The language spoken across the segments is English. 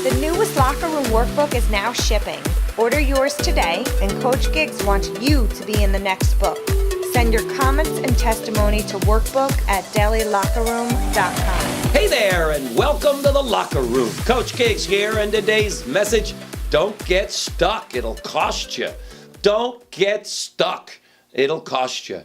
The newest Locker Room Workbook is now shipping. Order yours today, and Coach Giggs wants you to be in the next book. Send your comments and testimony to workbook@dailylockerroom.com. Hey there, and welcome to the Locker Room. Coach Giggs here, and today's message, don't get stuck. It'll cost you. Don't get stuck. It'll cost you.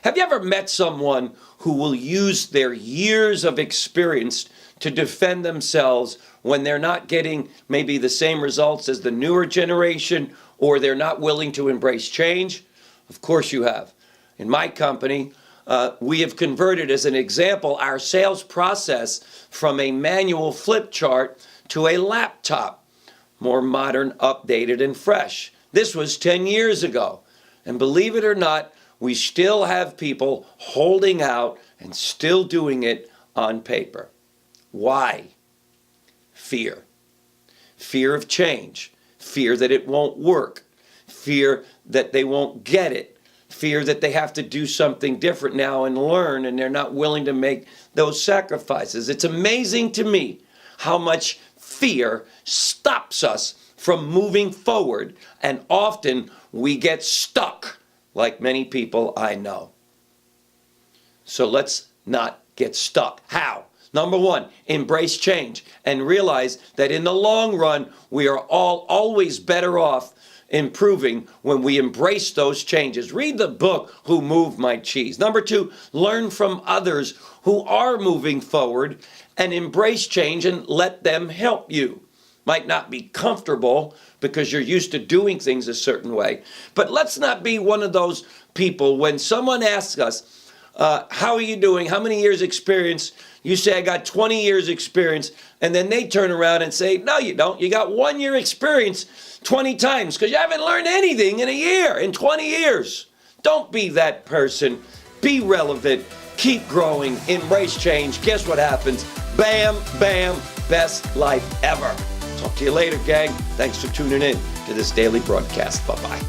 Have you ever met someone who will use their years of experience to defend themselves when they're not getting maybe the same results as the newer generation, or they're not willing to embrace change? Of course you have. In my company, we have converted, as an example, our sales process from a manual flip chart to a laptop, more modern, updated, and fresh. This was 10 years ago. And believe it or not, we still have people holding out and still doing it on paper. Why? Fear. Fear of change. Fear that it won't work. Fear that they won't get it. Fear that they have to do something different now and learn, and they're not willing to make those sacrifices. It's amazing to me how much fear stops us from moving forward, and often we get stuck, like many people I know. So let's not get stuck. How? Number one, embrace change and realize that in the long run, we are all always better off improving when we embrace those changes. Read the book, Who Moved My Cheese. Number two, learn from others who are moving forward and embrace change and let them help you. Might not be comfortable because you're used to doing things a certain way, but let's not be one of those people when someone asks us, how are you doing? How many years experience? You say, I got 20 years experience, and then they turn around and say, no, you don't. You got 1 year experience 20 times because you haven't learned anything in a year, in 20 years. Don't be that person. Be relevant. Keep growing. Embrace change. Guess what happens? Bam, bam, best life ever. Talk to you later, gang. Thanks for tuning in to this daily broadcast. Bye-bye.